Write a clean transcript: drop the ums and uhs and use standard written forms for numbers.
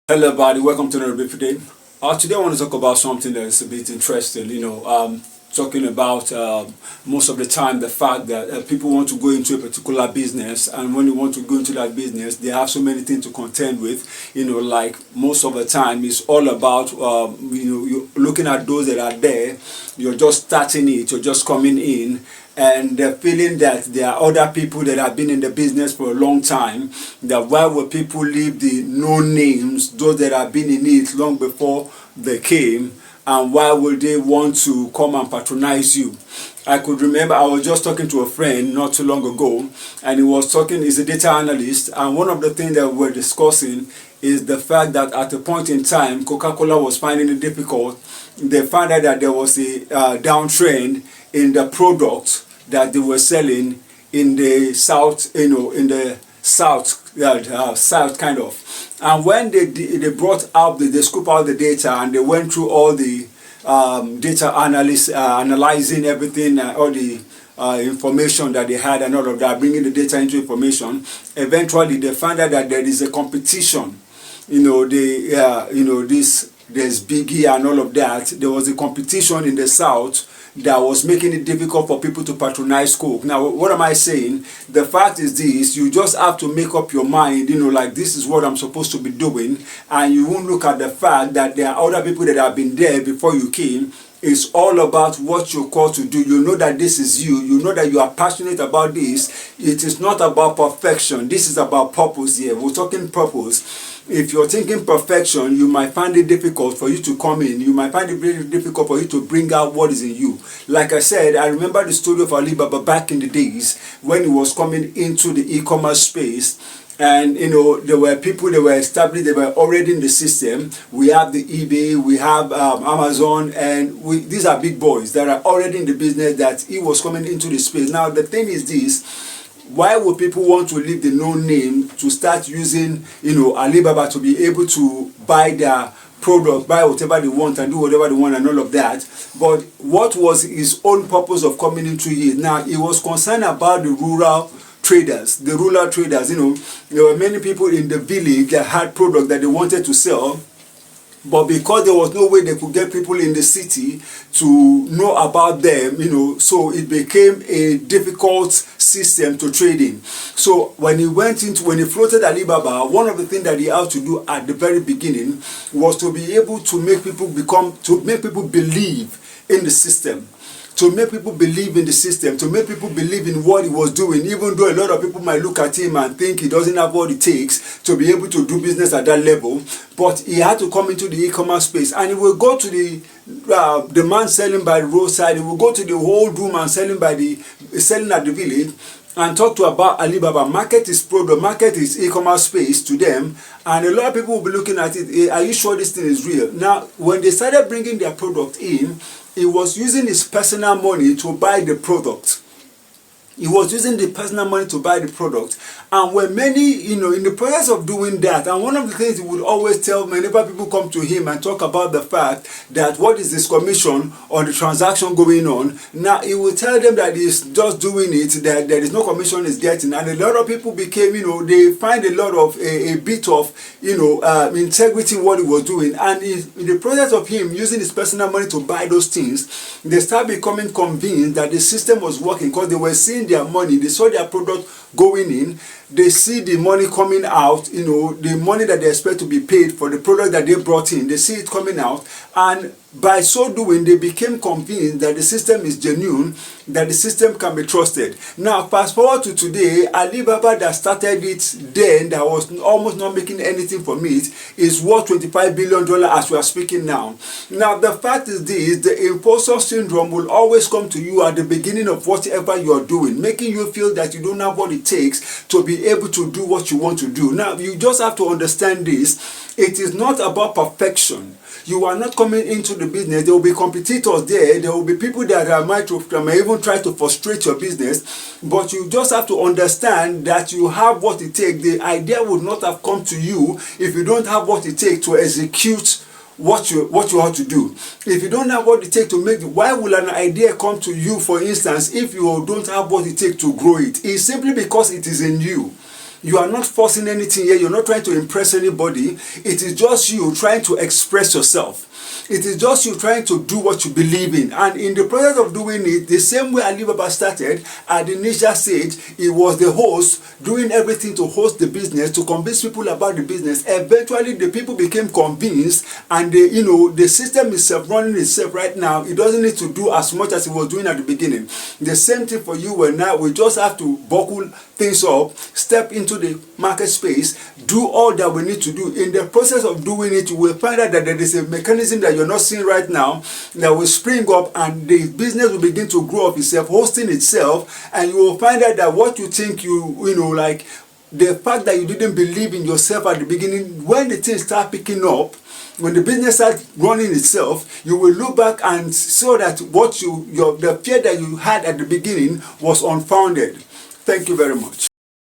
Hello everybody, welcome to another video today. Today I want to talk about something that is a bit interesting. Talking about most of the time the fact that people want to go into a particular business, and when they want to go into that business, they have so many things to contend with. Like most of the time, it's all about you're looking at those that are there. You're just starting it. You're just coming in. And the feeling that there are other people that have been in the business for a long time, that why would people leave the no names, those that have been in it long before they came, and why would they want to come and patronize you? I could remember I was just talking to a friend not too long ago, and he's a data analyst, and one of the things that we were discussing is the fact that at a point in time, Coca-Cola was finding it difficult. They found out that there was a downtrend in the product that they were selling in the south, in the south kind of. And when they brought out, they scooped out the data, and they went through all the data analysts analyzing everything, all the information that they had and all of that, bringing the data into information. Eventually, they found out that there is a competition. There's Biggie and all of that. There was a competition in the south that was making it difficult for people to patronize Coke. Now, what am I saying? The fact is this: you just have to make up your mind, like this is what I'm supposed to be doing, and you won't look at the fact that there are other people that have been there before you came. It's all about what you're called to do. You know that this is you. You know that you are passionate about this. It is not about perfection. This is about purpose here. We're talking purpose. If you're thinking perfection, you might find it difficult for you to come in. You might find it very difficult for you to bring out what is in you. Like I said, I remember the story of Alibaba back in the days when he was coming into the e-commerce space. And there were people that were established, they were already in the system. We have the eBay, we have Amazon, and these are big boys that are already in the business that he was coming into the space. Now the thing is this: why would people want to leave the known name to start using Alibaba to be able to buy their product, buy whatever they want and do whatever they want and all of that? But what was his own purpose of coming into it? Now, he was concerned about the rural traders. There were many people in the village that had product that they wanted to sell, but because there was no way they could get people in the city to know about them, so it became a difficult system to trade in. So when he floated Alibaba, one of the things that he had to do at the very beginning was to be able to make people believe in the system. To make people believe in the system, to make people believe in what he was doing, even though a lot of people might look at him and think he doesn't have what it takes to be able to do business at that level. But he had to come into the e-commerce space, and he will go to the man selling by the roadside. He will go to the whole room and selling at the village, and talk about Alibaba. Market is product, market is e-commerce space to them, and a lot of people will be looking at it. Are you sure this thing is real? Now, when they started bringing their product in, he was using his personal money to buy the product. He was using the personal money to buy the product. And when many, in the process of doing that, and one of the things he would always tell whenever people come to him and talk about the fact that what is this commission on the transaction going on, now he will tell them that he's just doing it, that there is no commission he's getting. And a lot of people became, they find a lot of, a bit of, integrity in what he was doing. And in the process of him using his personal money to buy those things, they start becoming convinced that the system was working, because they were seeing their money, they saw their product going in, they see the money coming out, the money that they expect to be paid for the product that they brought in, they see it coming out, and by so doing, they became convinced that the system is genuine, that the system can be trusted. Now, fast forward to today, Alibaba that started it then, that was almost not making anything from it, is worth $25 billion as we are speaking now. Now, the fact is this: the imposter syndrome will always come to you at the beginning of whatever you are doing, making you feel that you don't have what it takes to be able to do what you want to do. Now, you just have to understand this: it is not about perfection. You are not coming into the business. There will be competitors there. There will be people that might even try to frustrate your business. But you just have to understand that you have what it takes. The idea would not have come to you if you don't have what it takes to execute what you have to do. If you don't have what it takes to why will an idea come to you, for instance, if you don't have what it takes to grow it? It's simply because it is in you. You are not forcing anything here. You're not trying to impress anybody. It is just you trying to express yourself. It is just you trying to do what you believe in. And in the process of doing it, the same way Alibaba started, at the initial stage, it was the host doing everything to host the business, to convince people about the business. Eventually, the people became convinced, and the system is running itself right now. It doesn't need to do as much as it was doing at the beginning. The same thing for you and now. We just have to buckle things up, step into the market space, do all that we need to do. In the process of doing it, you will find out that there is a mechanism that you're not seeing right now that will spring up, and the business will begin to grow up itself, hosting itself, and you will find out that what you think like the fact that you didn't believe in yourself at the beginning, when the things start picking up, when the business starts running itself, you will look back and see that the fear that you had at the beginning was unfounded. Thank you very much.